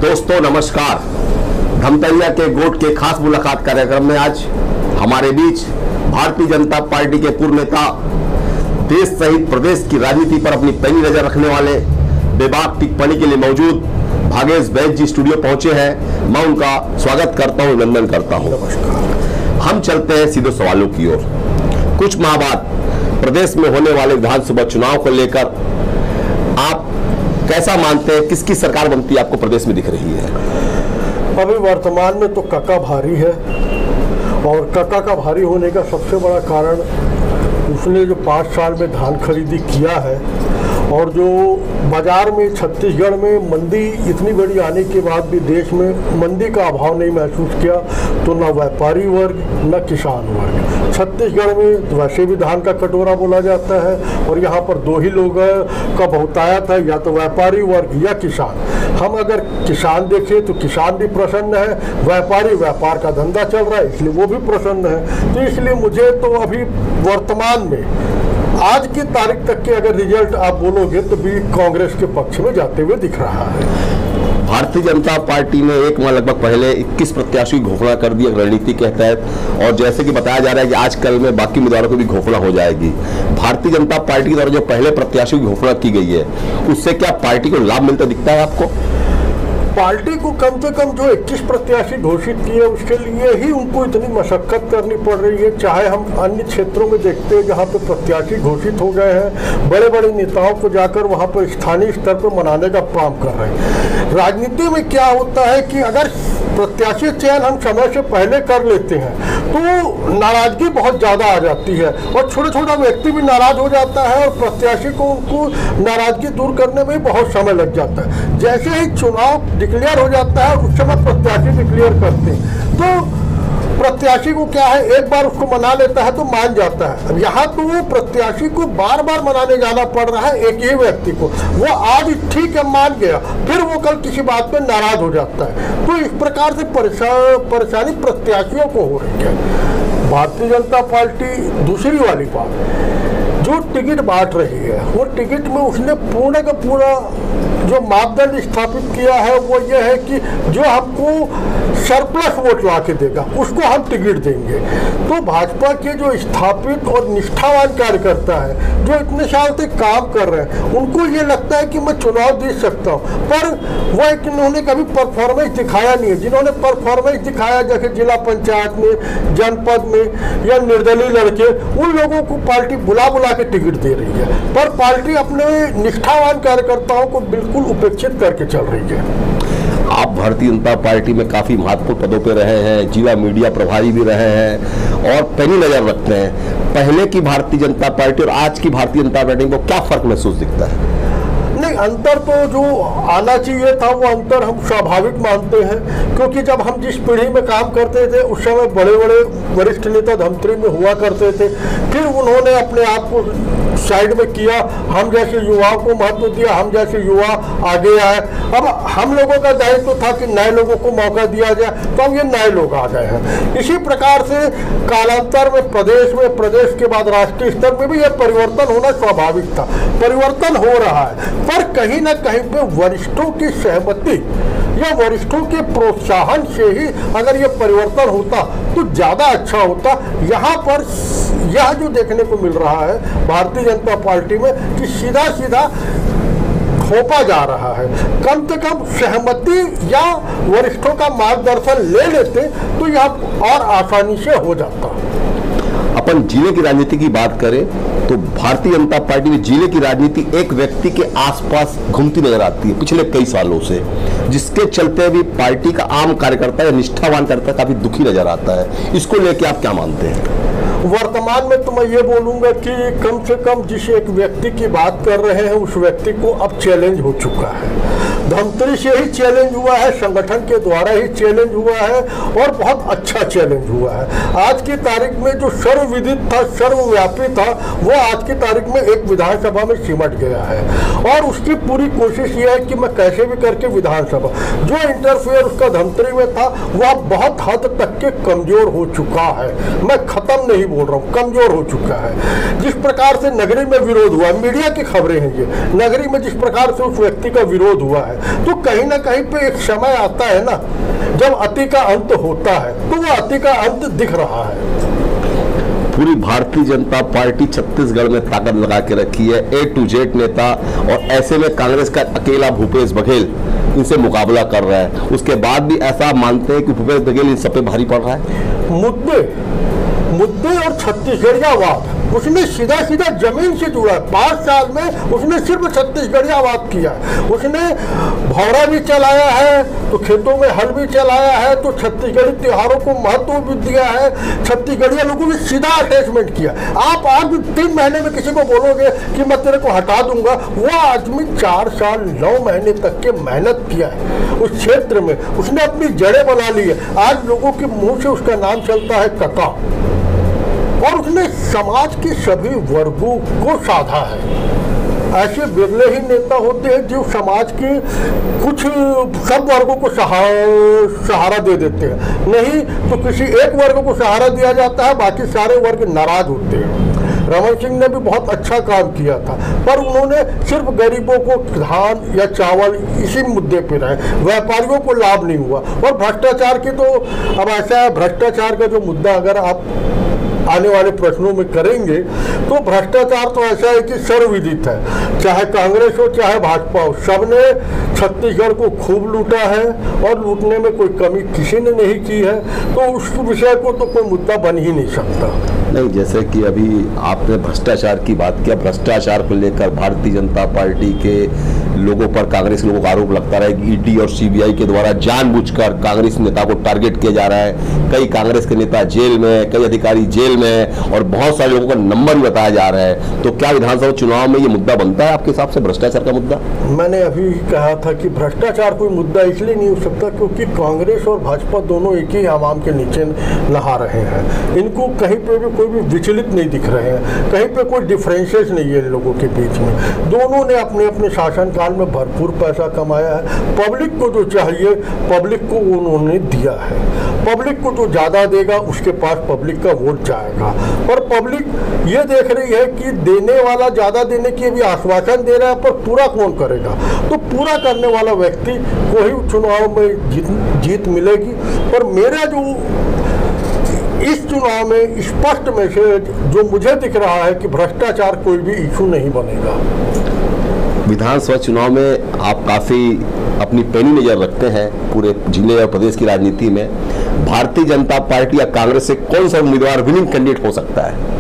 दोस्तों नमस्कार। धमतरिया के गोट के खास मुलाकात कार्यक्रम में आज हमारे बीच भारतीय जनता पार्टी के पूर्व नेता, देश सहित प्रदेश की राजनीति पर अपनी पैनी नजर रखने वाले, बेबाक टिप्पणी के लिए मौजूद भागेश बैस जी स्टूडियो पहुंचे हैं। मैं उनका स्वागत करता हूं, अभिनंदन करता हूं। हम चलते हैं सीधे सवालों की ओर। कुछ माह बाद प्रदेश में होने वाले विधानसभा चुनाव को लेकर आप कैसा मानते हैं, किसकी सरकार बनती आपको प्रदेश में दिख रही है? अभी वर्तमान में तो कक्का भारी है, और कक्का का भारी होने का सबसे बड़ा कारण उसने जो 5 साल में धान खरीदी किया है, और जो बाजार में छत्तीसगढ़ में मंदी इतनी बड़ी आने के बाद भी देश में मंदी का अभाव नहीं महसूस किया, तो न व्यापारी वर्ग न किसान वर्ग। छत्तीसगढ़ में वैसे भी धान का कटोरा बोला जाता है, और यहाँ पर 2 ही लोग का बहुतायत है, या तो व्यापारी वर्ग या किसान। हम अगर किसान देखें तो किसान भी प्रसन्न है, व्यापारी व्यापार का धंधा चल रहा है इसलिए वो भी प्रसन्न है। तो इसलिए मुझे तो अभी वर्तमान में आज की तारीख तक के अगर रिजल्ट आप बोलोगे तो भी कांग्रेस के पक्ष में जाते हुए दिख रहा है। भारतीय जनता पार्टी ने एक माह लगभग पहले 21 प्रत्याशी की घोषणा कर दी रणनीति के तहत, और जैसे कि बताया जा रहा है कि आजकल में बाकी उम्मीदवारों की भी घोषणा हो जाएगी। भारतीय जनता पार्टी की द्वारा जो पहले प्रत्याशियों की घोषणा की गई है, उससे क्या पार्टी को लाभ मिलता दिखता है आपको? पार्टी को कम से कम जो 21 प्रत्याशी घोषित किए उसके लिए ही उनको इतनी मशक्कत करनी पड़ रही है। चाहे हम अन्य क्षेत्रों में देखते हैं जहाँ पे प्रत्याशी घोषित हो गए हैं, बड़े बड़े नेताओं को जाकर वहाँ पर स्थानीय स्तर पर मनाने का काम कर रहे हैं। राजनीति में क्या होता है कि अगर प्रत्याशी चयन हम समय से पहले कर लेते हैं तो नाराजगी बहुत ज़्यादा आ जाती है, और छोटा छोटा व्यक्ति भी नाराज हो जाता है, और प्रत्याशी को उनको नाराजगी दूर करने में बहुत समय लग जाता है। जैसे ही चुनाव डिक्लेयर हो जाता है उस समय प्रत्याशी डिक्लेयर करते हैं, तो प्रत्याशी को क्या है, एक बार उसको मना लेता है तो मान जाता है। अब यहाँ तो वो प्रत्याशी को बार बार मनाने जाना पड़ रहा है एक ही व्यक्ति को। वो आज ठीक है मान गया, फिर वो कल किसी बात पे नाराज हो जाता है। तो इस प्रकार से परेशानी प्रत्याशियों को हो रही है। भारतीय जनता पार्टी दूसरी वाली बात, जो टिकट बांट रही है, वो टिकट में उसने पूर्ण का पूरा जो मापदंड स्थापित किया है वो ये है कि जो हमको सरप्लस वोट ला के देगा उसको हम टिकट देंगे। तो भाजपा के जो स्थापित और निष्ठावान कार्यकर्ता है, जो इतने साल से काम कर रहे हैं, उनको ये लगता है कि मैं चुनाव जीत सकता हूँ, पर वो इन्होंने कभी परफॉर्मेंस दिखाया नहीं है। जिन्होंने परफॉर्मेंस दिखाया, जैसे जिला पंचायत में, जनपद में, या निर्दलीय लड़के, उन लोगों को पार्टी बुला बुला के टिकट दे रही है, पर पार्टी अपने निष्ठावान कार्यकर्ताओं को बिल्कुल उपेक्षित करके चल रही है। आप भारतीय जनता पार्टी में काफी महत्वपूर्ण पदों पर रहे हैं, जिला मीडिया प्रभारी भी रहे हैं, और पैनी नजर रखते हैं। पहले की भारतीय जनता पार्टी और आज की भारतीय जनता पार्टी को क्या फर्क महसूस दिखता है? नहीं, अंतर तो जो आना चाहिए था वो अंतर हम स्वाभाविक मानते हैं, क्योंकि जब हम जिस पीढ़ी में काम करते थे उस समय बड़े बड़े वरिष्ठ नेता धमतरी में हुआ करते थे, फिर उन्होंने अपने आप को साइड में किया, हम जैसे युवाओं को महत्व दिया, हम जैसे युवा आगे आए। अब हम लोगों का दायित्व था कि नए लोगों को मौका दिया जाए, तो अब ये नए लोग आ गए हैं। इसी प्रकार से कालांतर में प्रदेश के बाद राष्ट्रीय स्तर में भी यह परिवर्तन होना स्वाभाविक था, परिवर्तन हो रहा है। पर कहीं ना कहीं पे वरिष्ठों की सहमति या वरिष्ठों के प्रोत्साहन से ही अगर ये परिवर्तन होता तो ज़्यादा अच्छा होता। यहाँ पर यह जो देखने को मिल रहा है भारतीय जनता पार्टी में कि सीधा सीधा थोपा जा रहा है। कम से कम सहमति या वरिष्ठों का मार्गदर्शन ले लेते तो यह और आसानी से हो जाता। अपन जिले की राजनीति की बात करें तो भारतीय जनता पार्टी में जिले की राजनीति एक व्यक्ति के आसपास घूमती नजर आती है पिछले कई सालों से, जिसके चलते भी पार्टी का आम कार्यकर्ता या निष्ठावान कार्यकर्ता काफी दुखी नजर आता है। इसको लेके आप क्या मानते हैं? वर्तमान में तो मैं ये बोलूँगा कि कम से कम जिस एक व्यक्ति की बात कर रहे हैं उस व्यक्ति को अब चैलेंज हो चुका है। धमतरी से ही चैलेंज हुआ है, संगठन के द्वारा ही चैलेंज हुआ है, और बहुत अच्छा चैलेंज हुआ है। आज की तारीख में जो सर्वविदित था, सर्वव्यापी था, वो आज की तारीख में एक विधानसभा में सिमट गया है, और उसकी पूरी कोशिश ये है कि मैं कैसे भी करके विधानसभा, जो इंटरफेयर उसका धमतरी में था वह बहुत हद तक के कमजोर हो चुका है। मैं खत्म नहीं बोल रहा हूँ, कमजोर हो चुका है। जिस प्रकार से नगरी में विरोध हुआ, मीडिया की खबरें हैं ये, नगरी में जिस प्रकार से उस व्यक्ति का विरोध हुआ है, है। तो कहीं ना कहीं पे एक समय आता है ना जब अति का अंत होता है, तो वो अति का अंत दिख रहा है। पूरी भारतीय जनता पार्टी छत्तीसगढ़ में ताकत लगा के रखी है, A to Z नेता, और ऐसे में कांग्रेस का अकेला भूपेश बघेल इनसे मुकाबला कर रहा है। उसके बाद भी ऐसा मानते हैं कि भूपेश बघेल इन सब पे भारी पड़ रहा है। मुद्दे और छत्तीसगढ़ियावाद उसने सीधा सीधा जमीन से जुड़ा है। 5 साल में उसने सिर्फ छत्तीसगढ़ियावाद किया है। उसने भौरा भी चलाया है, तो खेतों में हल भी चलाया है, तो छत्तीसगढ़ी त्योहारों को महत्व भी दिया है, छत्तीसगढ़िया लोगों ने सीधा अटैचमेंट किया। आप आज 3 महीने में किसी को बोलोगे कि मैं तेरे को हटा दूंगा, वो आदमी 4 साल 9 महीने तक के मेहनत किया है उस क्षेत्र में, उसने अपनी जड़ें बना ली है। आज लोगों के मुंह से उसका नाम चलता है कका, और उसने समाज के सभी वर्गों को साधा है। ऐसे बिरले ही नेता होते हैं जो समाज के कुछ सब वर्गों को सहारा दे देते हैं। नहीं तो किसी एक वर्ग को सहारा दिया जाता है, बाकी सारे वर्ग नाराज होते हैं। रमन सिंह ने भी बहुत अच्छा काम किया था, पर उन्होंने सिर्फ गरीबों को धान या चावल इसी मुद्दे पे रहे, व्यापारियों को लाभ नहीं हुआ। और भ्रष्टाचार की तो अब ऐसा है, भ्रष्टाचार का जो मुद्दा अगर आप आने वाले प्रश्नों में करेंगे तो भ्रष्टाचार तो ऐसा है कि सर्वविदित है। चाहे कांग्रेस हो चाहे भाजपा हो, सबने छत्तीसगढ़ को खूब लूटा है और लूटने में कोई कमी किसी ने नहीं की है, तो उस विषय को तो कोई मुद्दा बन ही नहीं सकता। नहीं, जैसे कि अभी आपने भ्रष्टाचार की बात किया, भ्रष्टाचार को लेकर भारतीय जनता पार्टी के लोगों पर, कांग्रेस लोगों का आरोप लगता रहा है कि ईडी और सीबीआई के द्वारा जानबूझकर कांग्रेस नेता को टारगेट किया जा रहा है। कई कांग्रेस के नेता जेल में, कई अधिकारी जेल में, और बहुत सारे लोगों का नंबर भी बताया जा रहा है। तो क्या विधानसभा चुनाव में ये मुद्दा बनता है आपके हिसाब से, भ्रष्टाचार का मुद्दा? मैंने अभी कहा था कि भ्रष्टाचार कोई मुद्दा इसलिए नहीं हो सकता क्योंकि कांग्रेस और भाजपा दोनों एक ही आवाम के नीचे नहा रहे हैं। इनको कहीं पे भी कोई भी विचलित नहीं दिख रहे हैं, कहीं पे कोई डिफरेंसेस नहीं है इन लोगों के बीच में। दोनों ने अपने अपने शासनकाल में भरपूर पैसा कमाया है। पब्लिक को जो चाहिए पब्लिक को उन्होंने दिया है। पब्लिक को जो ज़्यादा देगा उसके पास पब्लिक का वोट जाएगा। और पब्लिक ये देख रही है कि देने वाला ज़्यादा देने की भी आश्वासन दे रहा है, पर पूरा कौन करेगा? तो पूरा करने वाला व्यक्ति को ही चुनाव में जीत मिलेगी। और मेरा जो इस चुनाव में स्पष्ट मैसेज जो मुझे दिख रहा है कि भ्रष्टाचार कोई भी इशू नहीं बनेगा। विधानसभा चुनाव में आप काफ़ी अपनी पैनी नज़र रखते हैं पूरे जिले और प्रदेश की राजनीति में। भारतीय जनता पार्टी या कांग्रेस से कौन सा उम्मीदवार विनिंग कैंडिडेट हो सकता है?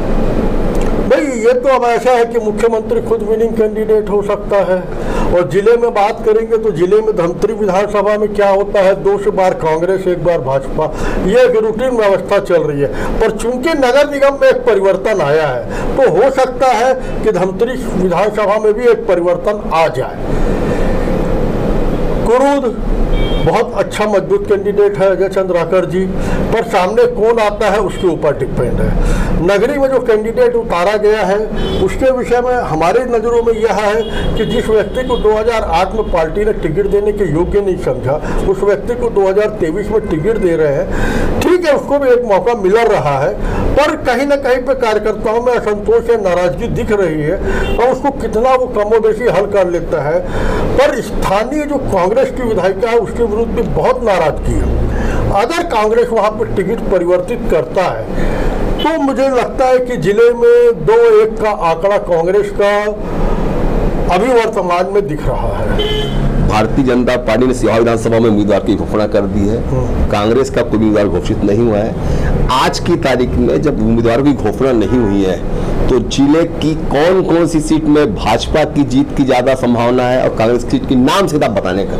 भाई ये तो अब ऐसा है कि मुख्यमंत्री खुद विनिंग कैंडिडेट हो सकता है। और जिले में बात करेंगे तो जिले में धमतरी विधानसभा में क्या होता है, 2 बार कांग्रेस 1 बार भाजपा, ये एक रूटीन व्यवस्था चल रही है। पर चूंकि नगर निगम में एक परिवर्तन आया है तो हो सकता है कि धमतरी विधानसभा में भी एक परिवर्तन आ जाए। कुरूद बहुत अच्छा मजबूत कैंडिडेट है अजय चंद्राकर जी, पर सामने कौन आता है उसके ऊपर डिपेंड है। नगरी में जो कैंडिडेट उतारा गया है उसके विषय में हमारे नज़रों में यह है कि जिस व्यक्ति को 2008 में पार्टी ने टिकट देने के योग्य नहीं समझा, उस व्यक्ति को 2023 में टिकट दे रहे हैं। ठीक है, उसको भी एक मौका मिल रहा है, पर कहीं ना कहीं पे कार्यकर्ताओं में असंतोष या नाराजगी दिख रही है और उसको कितना वो कमोबेशी हल कर लेता है। पर स्थानीय जो कांग्रेस की विधायिका है उसके विरुद्ध भी बहुत नाराजगी है। अगर कांग्रेस वहाँ पर टिकट परिवर्तित करता है तो मुझे लगता है कि जिले में 2-1 का आंकड़ा कांग्रेस का अभी वर्तमान में दिख रहा है। भारतीय जनता पार्टी ने सिवान विधानसभा में उम्मीदवार की घोषणा कर दी है, कांग्रेस का कोई उम्मीदवार घोषित नहीं हुआ है। आज की तारीख में जब उम्मीदवारों की घोषणा नहीं हुई है तो जिले की कौन कौन सी सीट में भाजपा की जीत की ज्यादा संभावना है और कांग्रेस की सीट की नाम सीधा बताने का?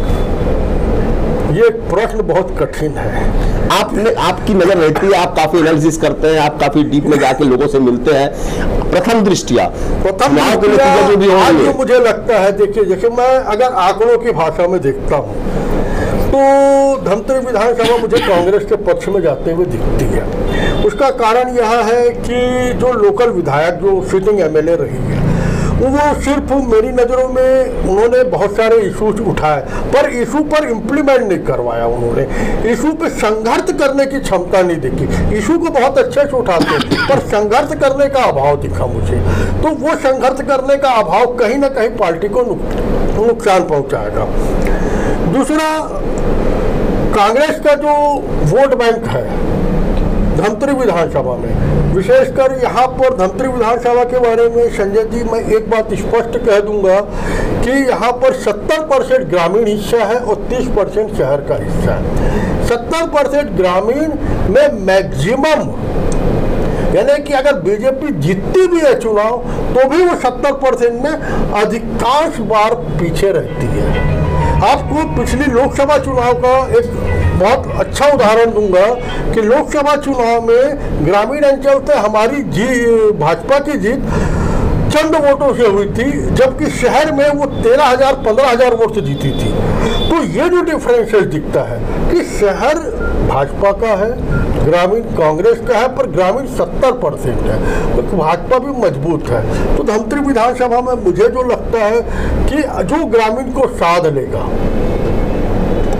ये प्रश्न बहुत कठिन है। आपकी नजर रहती है, आप काफी एनालिसिस करते हैं, आप काफी डीप में जाके लोगों से मिलते हैं। प्रथम दृष्टिया जो भी आज जो मुझे लगता है, देखिए मैं अगर आंकड़ों की भाषा में देखता हूँ तो धमतरी विधानसभा मुझे कांग्रेस के पक्ष में जाते हुए दिखती है। उसका कारण यह है कि जो लोकल विधायक जो सिटिंग एमएलए रही है वो सिर्फ मेरी नज़रों में उन्होंने बहुत सारे इशूज उठाए, पर इशू पर इम्प्लीमेंट नहीं करवाया उन्होंने। इशू पे संघर्ष करने की क्षमता नहीं दिखी। इशू को बहुत अच्छे से उठाते पर संघर्ष करने का अभाव दिखा मुझे। तो वो संघर्ष करने का अभाव कहीं ना कहीं पार्टी को नुकसान पहुंचाएगा। दूसरा, कांग्रेस का जो वोट बैंक है धमतरी विधानसभा में, विशेषकर यहाँ पर धमतरी विधानसभा के बारे में संजय जी मैं एक बात स्पष्ट कह दूंगा कि यहाँ पर 70% ग्रामीण हिस्सा है और 30% शहर का हिस्सा है। 70% ग्रामीण में मैक्सिमम, यानी कि अगर बीजेपी जीतती भी है चुनाव तो भी वो 70% में अधिकांश बार पीछे रहती है। आपको पिछली लोकसभा चुनाव का एक बहुत अच्छा उदाहरण दूंगा कि लोकसभा चुनाव में ग्रामीण अंचल से हमारी भाजपा की जीत चंद वोटों से हुई थी, जबकि शहर में वो 13,000 15,000 वोट से जीती थी। तो ये जो डिफरेंसेस दिखता है कि शहर भाजपा का है, ग्रामीण कांग्रेस का है, पर ग्रामीण 70% है, तो भाजपा भी मजबूत है। तो धमतरी विधानसभा में मुझे जो लगता है कि जो ग्रामीण को साध लेगा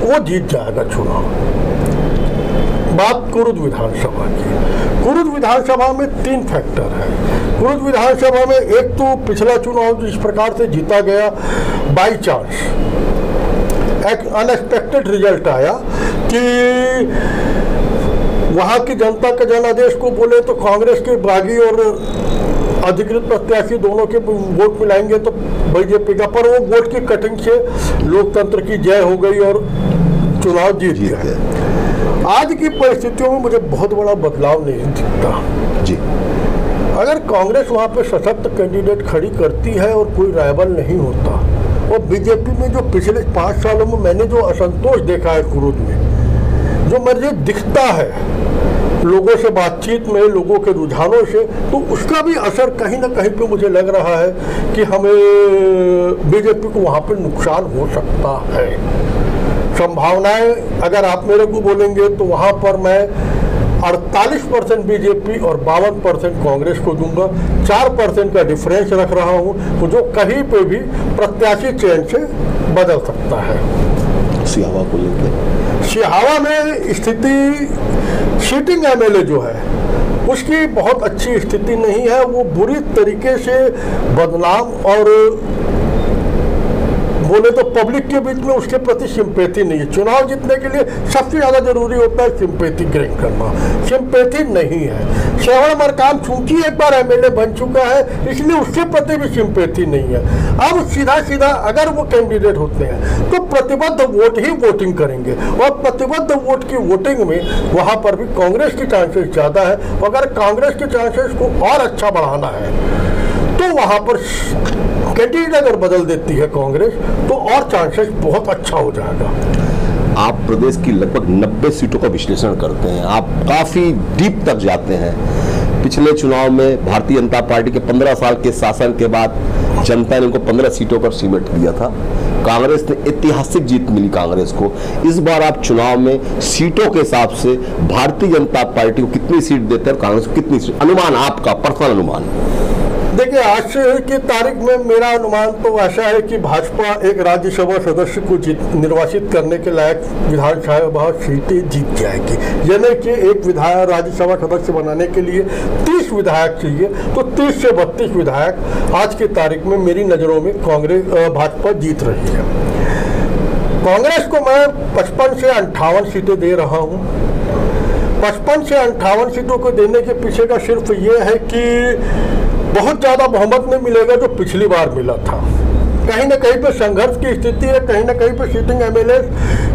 वो जीत जाएगा चुनाव। बात कुरुद विधानसभा की। कुरुद विधानसभा में 3 फैक्टर है। कुरुद विधानसभा में एक तो पिछला चुनाव जिस प्रकार से जीता गया, बाई चांस एक अनएक्सपेक्टेड रिजल्ट आया कि वहाँ की जनता के जनादेश को बोले तो कांग्रेस के बागी और अधिकृत प्रत्याशी दोनों के वोट मिलाएंगे तो बीजेपी का, पर वो वोट की कटिंग से लोकतंत्र की जय हो गई और चुनाव जीत गया। आज की परिस्थितियों में मुझे बहुत बड़ा बदलाव नहीं दिखता जी। अगर कांग्रेस वहाँ पे सशक्त कैंडिडेट खड़ी करती है और कोई राइवल नहीं होता, और बीजेपी में जो पिछले 5 सालों में मैंने जो असंतोष देखा है कुरुद में, जो मुझे दिखता है लोगों से बातचीत में, लोगों के रुझानों से, तो उसका भी असर कहीं ना कहीं पे मुझे लग रहा है कि हमें बीजेपी को वहाँ पे नुकसान हो सकता है। संभावनाएं अगर आप मेरे को बोलेंगे तो वहाँ पर मैं 48% बीजेपी और 52% कांग्रेस को दूंगा। 4% का डिफरेंस रख रहा हूँ, जो कहीं पे भी प्रत्याशी चयन से बदल सकता है। सिहावा को लेकर, सिहावा में स्थिति सीटिंग एमएलए जो है उसकी बहुत अच्छी स्थिति नहीं है। वो बुरी तरीके से बदनाम और बोले तो पब्लिक के बीच में उसके प्रति सिंपैथी नहीं है। चुनाव जीतने के लिए सबसे ज़्यादा जरूरी होता है सिंपैथी गेन करना, सिंपैथी नहीं है। श्रवण मरकाम चूंकि एक बार एमएलए बन चुका है, इसलिए उसके प्रति भी सिंपैथी नहीं है। अब सीधा सीधा अगर वो कैंडिडेट होते हैं तो प्रतिबद्ध वोट ही वोटिंग करेंगे, और प्रतिबद्ध वोट की वोटिंग में वहाँ पर भी कांग्रेस की चांसेस ज़्यादा है। अगर कांग्रेस के चांसेस को और अच्छा बढ़ाना है तो वहाँ पर कैंडिडेट अगर बदल देती है कांग्रेस तो और चांसेस बहुत अच्छा हो जाएगा। आप प्रदेश की लगभग 90 सीटों का विश्लेषण करते हैं, आप काफी डीप तक जाते हैं। पिछले चुनाव में भारतीय जनता पार्टी के 15 साल के शासन के बाद जनता ने उनको 15 सीटों पर सिमट दिया था। कांग्रेस ने ऐतिहासिक जीत मिली कांग्रेस को। इस बार आप चुनाव में सीटों के हिसाब से भारतीय जनता पार्टी को कितनी सीट देते हैं, कांग्रेस को कितनी सीट, अनुमान आपका पर्सनल अनुमान? देखिए, आज की तारीख में मेरा अनुमान तो ऐसा है कि भाजपा एक राज्यसभा सदस्य को निर्वाचित करने के लायक विधानसभा सीटें जीत जाएगी। यानी कि एक विधायक राज्यसभा सदस्य बनाने के लिए 30 विधायक चाहिए, तो 30 से 32 विधायक आज की तारीख में मेरी नज़रों में भाजपा जीत रही है। कांग्रेस को मैं 55 से 58 सीटें दे रहा हूँ। 55 से 58 सीटों को देने के पीछे का सिर्फ ये है कि बहुत ज़्यादा बहुमत नहीं मिलेगा जो पिछली बार मिला था। कहीं ना कहीं पे संघर्ष की स्थिति है, कहीं ना कहीं पे सीटिंग एमएलए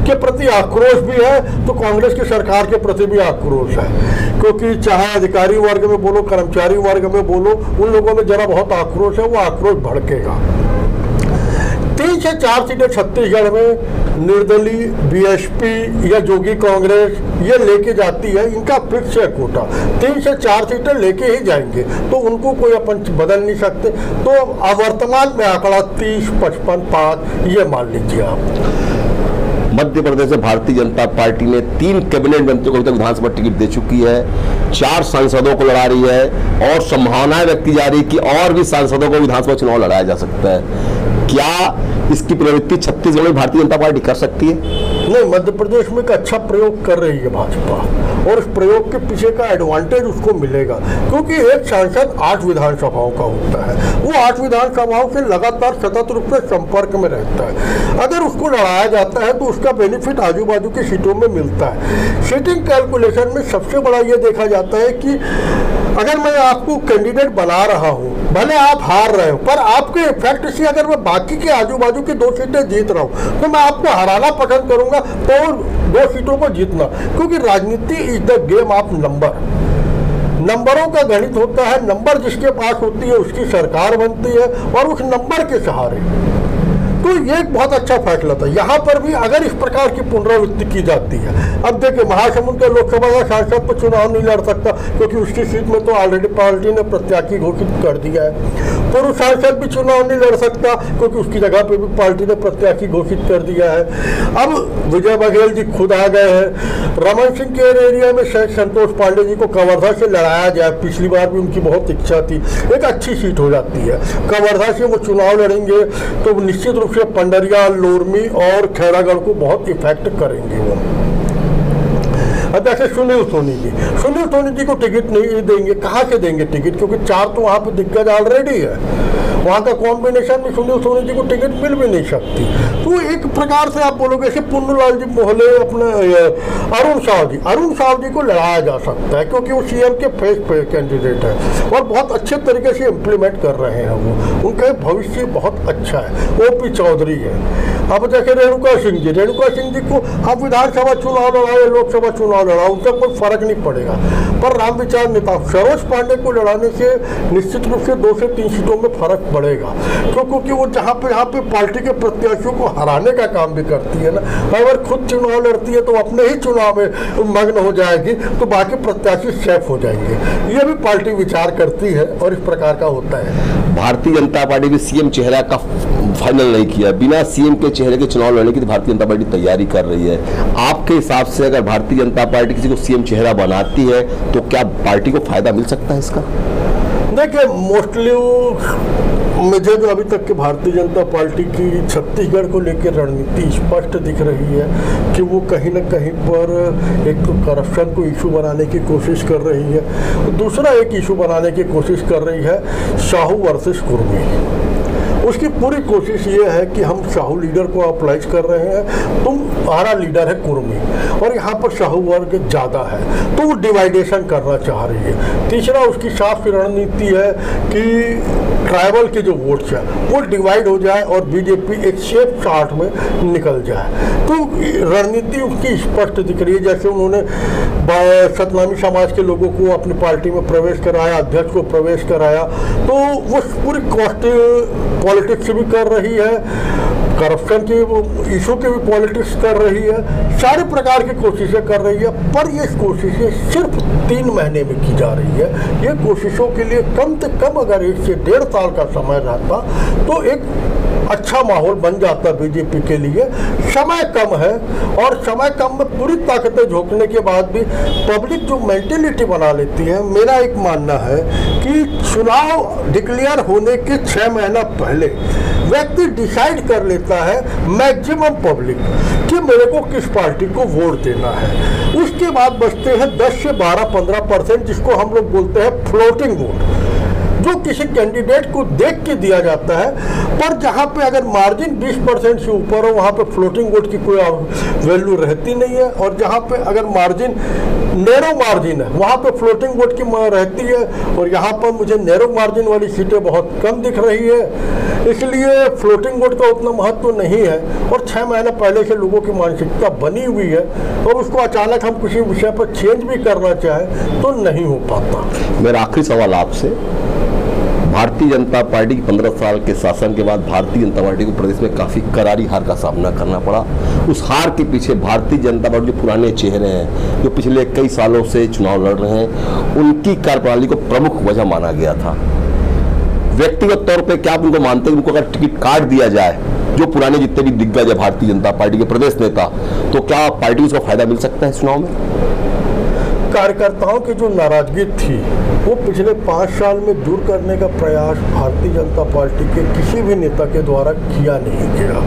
के प्रति आक्रोश भी है, तो कांग्रेस की सरकार के प्रति भी आक्रोश है। क्योंकि चाहे अधिकारी वर्ग में बोलो, कर्मचारी वर्ग में बोलो, उन लोगों में जरा बहुत आक्रोश है, वो आक्रोश भड़केगा। 3 से 4 सीटें छत्तीसगढ़ में निर्दलीय, बीएसपी या जोगी कांग्रेस ये लेके जाती है, इनका फिक्स है कोटा। 3 से 4 सीटें लेके ही जाएंगे, तो उनको कोई अपन बदल नहीं सकते। तो वर्तमान में आंकड़ा 30, 55, 5 ये मान लीजिए आप। मध्य प्रदेश में भारतीय जनता पार्टी ने 3 कैबिनेट मंत्रियों को अभी तक विधानसभा टिकट दे चुकी है, 4 सांसदों को लड़ा रही है और संभावनाएं व्यक्ति जा रही कि और भी सांसदों को विधानसभा चुनाव लड़ाया जा सकता है। क्या इसकी प्रवृत्ति छत्तीसगढ़ में भारतीय जनता पार्टी कर सकती है? नहीं, मध्य प्रदेश में एक अच्छा प्रयोग कर रही है भाजपा, और इस प्रयोग के पीछे का एडवांटेज उसको मिलेगा, क्योंकि एक सांसद 8 विधानसभाओं का होता है, वो 8 विधानसभाओं से लगातार सतत रूप से संपर्क में रहता है। अगर उसको लड़ाया जाता है तो उसका बेनिफिट आजू बाजू की सीटों में मिलता है। सीटिंग कैलकुलेशन में सबसे बड़ा ये देखा जाता है कि अगर मैं आपको कैंडिडेट बना रहा हूँ, भले आप हार रहे हो, पर आपके इफेक्ट से अगर मैं बाकी के आजू बाजू की 2 सीटें जीत रहा हूँ तो मैं आपको हराना पसंद करूंगा, तो 2 सीटों को जीतना, क्योंकि राजनीति is the game of number. नंबरों का गणित होता है, नंबर जिसके पास होती है उसकी सरकार बनती है, और उस नंबर के सहारे। तो ये एक बहुत अच्छा फैसला था। यहाँ पर भी अगर इस प्रकार की पुनरावृत्ति की जाती है, अब देखिए महासमुंद के लोकसभा का सांसद तो चुनाव नहीं लड़ सकता, क्योंकि उसकी सीट में तो ऑलरेडी पार्टी ने प्रत्याशी घोषित कर दिया है। पूर्व सांसद भी चुनाव नहीं लड़ सकता, क्योंकि उसकी जगह पे भी पार्टी ने प्रत्याशी घोषित कर दिया है। अब विजय बघेल जी खुद आ गए हैं। रमन सिंह के एरिया में संतोष पांडे जी को कवर्धा से लड़ाया जाए, पिछली बार भी उनकी बहुत इच्छा थी, एक अच्छी सीट हो जाती है। कवर्धा से वो चुनाव लड़ेंगे तो निश्चित रूप से पंडरिया, लोरमी और खैरागढ़ को बहुत इफेक्ट करेंगे वो। जैसे सुनील सोनी जी को टिकट नहीं देंगे, कहाँ से देंगे टिकट, क्योंकि 4 तो वहाँ पे दिग्गज ऑलरेडी है, वहाँ का कॉम्बिनेशन में सुनील सोनी जी को टिकट मिल भी नहीं सकती। तो एक प्रकार से आप बोलोगे ऐसे पुन्नूलाल जी मोहले, अपने अरुण साव जी को लड़ाया जा सकता है, क्योंकि वो सीएम के फेस पे कैंडिडेट है और बहुत अच्छे तरीके से इम्प्लीमेंट कर रहे हैं वो, उनका भविष्य बहुत अच्छा है। ओपी चौधरी है। अब जैसे रेणुका सिंह जी को आप विधानसभा चुनाव लड़ाओ, लोकसभा चुनाव लड़ाओ, उनका कोई फर्क नहीं पड़ेगा, पर रामविचार नेता सरोज पांडे को लड़ाने से निश्चित रूप से 2 से 3 सीटों में फर्क पड़ेगा, क्योंकि वो जहाँ पे पार्टी के प्रत्याशियों को हराने का काम भी करती है ना। अगर खुद चुनाव लड़ती है तो अपने ही चुनाव में मग्न हो जाएगी, तो बाकी प्रत्याशी सेफ हो जाएंगे। ये भी पार्टी विचार करती है और इस प्रकार का होता है। भारतीय जनता पार्टी भी सीएम चेहरा का फाइनल नहीं किया, बिना सीएम के चेहरे के चुनाव लड़ने की तो भारतीय जनता पार्टी तैयारी कर रही है। आपके हिसाब से अगर भारतीय जनता पार्टी किसी को सीएम चेहरा बनाती है तो क्या पार्टी को फायदा मिल सकता है इसका? देखिए, मोस्टली मुझे जो अभी तक की भारतीय जनता पार्टी की छत्तीसगढ़ को लेकर रणनीति स्पष्ट दिख रही है कि वो कहीं न कहीं पर एक तो करप्शन को इशू बनाने की कोशिश कर रही है, दूसरा एक इशू बनाने की कोशिश कर रही है साहू वर्सेस कुर्मी। उसकी पूरी कोशिश ये है कि हम साहू लीडर को अप्लाइज कर रहे हैं, तुम्हारा लीडर है कुर्मी और यहाँ पर साहू वर्ग ज़्यादा है, तो वो डिवाइडेशन करना चाह रही है। तीसरा उसकी साफ रणनीति है कि ट्राइबल के जो वोट्स हैं वो डिवाइड हो जाए और बीजेपी एक सेफ चार्ट में निकल जाए। तो रणनीति उसकी स्पष्ट दिख रही है। जैसे उन्होंने सतनामी समाज के लोगों को अपनी पार्टी में प्रवेश कराया, अध्यक्ष को प्रवेश कराया, तो वो पूरी कॉस्ट पॉलिटिक्स भी कर रही है, करप्शन की इशू की भी पॉलिटिक्स कर रही है, सारे प्रकार की कोशिशें कर रही है। पर ये कोशिशें सिर्फ 3 महीने में की जा रही है। ये कोशिशों के लिए कम से कम अगर 1 से 1.5 साल का समय रहता तो एक अच्छा माहौल बन जाता बीजेपी के लिए। समय कम है और समय कम में पूरी ताकतें झोंकने के बाद भी पब्लिक जो मेंटेलिटी बना लेती है, मेरा एक मानना है कि चुनाव डिक्लेयर होने के 6 महीना पहले व्यक्ति डिसाइड कर लेता है, मैक्सिमम पब्लिक, कि मेरे को किस पार्टी को वोट देना है। उसके बाद बचते हैं 10 से 12-15%, जिसको हम लोग बोलते हैं फ्लोटिंग वोट, जो किसी कैंडिडेट को देख के दिया जाता है। पर जहाँ पे अगर मार्जिन 20% से ऊपर हो वहाँ पे फ्लोटिंग वोट की कोई वैल्यू रहती नहीं है, और जहाँ पे अगर मार्जिन नैरो मार्जिन है वहाँ पे फ्लोटिंग वोट की रहती है। और यहाँ पर मुझे नैरो मार्जिन वाली सीटें बहुत कम दिख रही है, इसलिए फ्लोटिंग वोट का उतना महत्व नहीं है। और 6 महीने पहले से लोगों की मानसिकता बनी हुई है और उसको अचानक हम किसी विषय पर चेंज भी करना चाहें तो नहीं हो पाता। मेरा आखिरी सवाल आपसे, भारतीय जनता पार्टी की 15 साल के शासन के बाद भारतीय जनता पार्टी को प्रदेश में काफ़ी करारी हार का सामना करना पड़ा। उस हार के पीछे भारतीय जनता पार्टी जो पुराने चेहरे हैं, जो पिछले कई सालों से चुनाव लड़ रहे हैं, उनकी कार्यप्रणाली को प्रमुख वजह माना गया था। व्यक्तिगत तौर पे क्या आप उनको मानते हैं, उनको अगर टिकट काट दिया जाए जो पुराने जितने भी दिग्गज है भारतीय जनता पार्टी के प्रदेश नेता, तो क्या पार्टी को उसका फायदा मिल सकता है इस चुनाव में? कार्यकर्ताओं की जो नाराजगी थी वो पिछले 5 साल में दूर करने का प्रयास भारतीय जनता पार्टी के किसी भी नेता के द्वारा किया नहीं गया।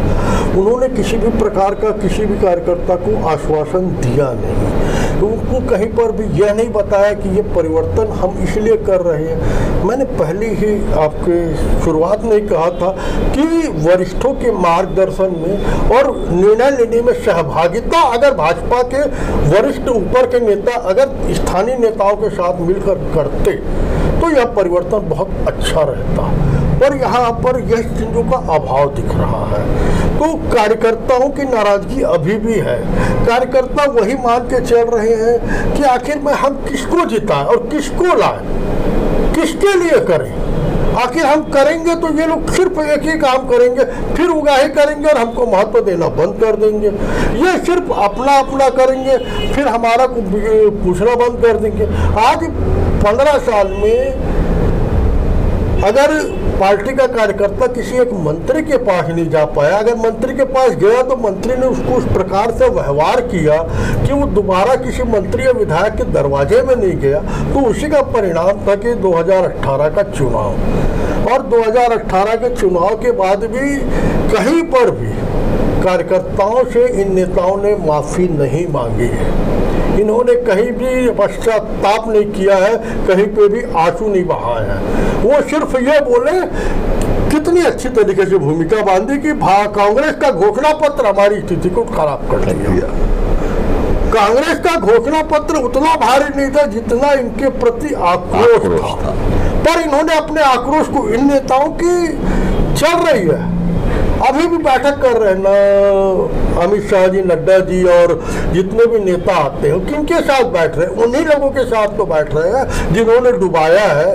उन्होंने किसी भी प्रकार का किसी भी कार्यकर्ता को आश्वासन दिया नहीं। तो उनको कहीं पर भी यह नहीं बताया कि ये परिवर्तन हम इसलिए कर रहे हैं। मैंने पहले ही आपके शुरुआत में ही कहा था कि वरिष्ठों के मार्गदर्शन में और निर्णय लेने में सहभागिता अगर भाजपा के वरिष्ठ ऊपर के नेता अगर स्थानीय नेताओं के साथ मिलकर करते तो यह परिवर्तन बहुत अच्छा रहता। पर यहाँ पर यह चीज़ों का अभाव दिख रहा है। तो कार्यकर्ताओं की नाराजगी अभी भी है। कार्यकर्ता वही मान के चल रहे हैं कि आखिर में हम किसको जिताएं और किसको लाएं, किसके लिए करें। आखिर हम करेंगे तो ये लोग सिर्फ एक ही काम करेंगे, फिर उगाही करेंगे और हमको महत्व देना बंद कर देंगे। ये सिर्फ अपना अपना करेंगे, फिर हमारा पूछना बंद कर देंगे। आज 15 साल में अगर पार्टी का कार्यकर्ता किसी एक मंत्री के पास नहीं जा पाया, अगर मंत्री के पास गया तो मंत्री ने उसको उस प्रकार से व्यवहार किया कि वो दोबारा किसी मंत्री या विधायक के दरवाजे में नहीं गया, तो उसी का परिणाम था कि 2018 का चुनाव। और 2018 के चुनाव के बाद भी कहीं पर भी कार्यकर्ताओं से इन नेताओं ने माफ़ी नहीं मांगी है। इन्होंने कहीं भी पश्चाताप नहीं किया है, कहीं पे भी आंसू नहीं बहाए हैं। वो सिर्फ ये बोले कितनी अच्छी तरीके से भूमिका बांधी कि कांग्रेस का घोषणा पत्र हमारी स्थिति को खराब कर दिया। कांग्रेस का घोषणा पत्र उतना भारी नहीं था जितना इनके प्रति आक्रोश था। पर इन्होंने अपने आक्रोश को इन नेताओं की चल रही है, अभी भी बैठक कर रहे हैं ना अमित शाह जी, नड्डा जी और जितने भी नेता आते हैं किनके साथ बैठ रहे हैं? उन्हीं लोगों के साथ तो बैठ रहे हैं जिन्होंने डुबाया है,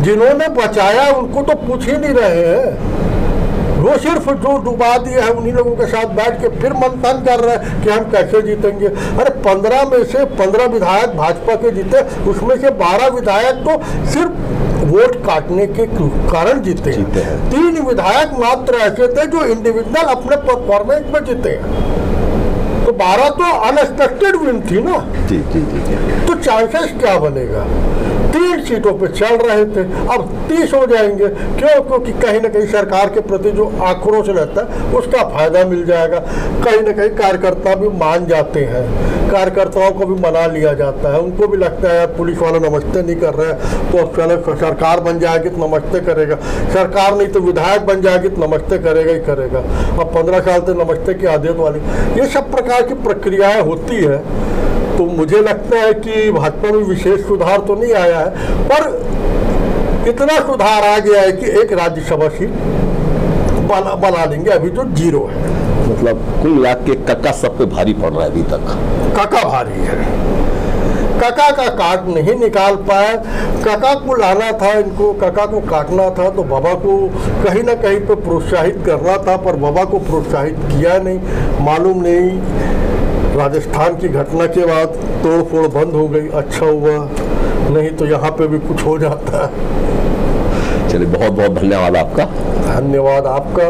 जिन्होंने बचाया उनको तो पूछ ही नहीं रहे हैं। वो सिर्फ जो डुबा दिए हैं उन्हीं लोगों के साथ बैठ के फिर मंथन कर रहे हैं कि हम कैसे जीतेंगे। अरे 15 में से 15 विधायक भाजपा के जीते, उसमें से 12 विधायक तो सिर्फ वोट काटने के कारण जीते हैं। 3 विधायक मात्र ऐसे थे जो इंडिविजुअल अपने परफॉर्मेंस में जीते हैं। तो 12 तो अनएक्सपेक्टेड विन थी ना। जी। तो चांसेस क्या बनेगा? 3 सीटों पे चल रहे थे, अब 30 हो जाएंगे। क्यों? क्योंकि कहीं ना कहीं सरकार के प्रति जो आक्रोश रहता है उसका फायदा मिल जाएगा। कहीं ना कहीं कार्यकर्ता भी मान जाते हैं, कार्यकर्ताओं को भी मना लिया जाता है। उनको भी लगता है यार पुलिस वाला नमस्ते नहीं कर रहे हैं तो अब चलो सरकार बन जाएगी तो नमस्ते करेगा, सरकार नहीं तो विधायक बन जाएगी तो नमस्ते करेगा ही करेगा। अब 15 साल से नमस्ते की आदत वाली ये सब प्रकार की प्रक्रियाएं होती है। तो मुझे लगता है कि भाजपा में विशेष सुधार तो नहीं आया है, पर इतना सुधार आ गया है कि एक राज्यसभा सीट बना लेंगे, अभी जो 0 है। मतलब कुल मिला के काका सब पे भारी पड़ रहा है अभी तक। काका भारी है, काका का काट नहीं निकाल पाया। काका को लाना था, इनको काका को काटना था तो बाबा को कहीं ना कहीं पे प्रोत्साहित करना था, पर बाबा को प्रोत्साहित किया नहीं। मालूम नहीं राजस्थान की घटना के बाद तोड़ फोड़ बंद हो गई, अच्छा हुआ, नहीं तो यहाँ पे भी कुछ हो जाता है। चलिए बहुत बहुत धन्यवाद आपका। धन्यवाद आपका।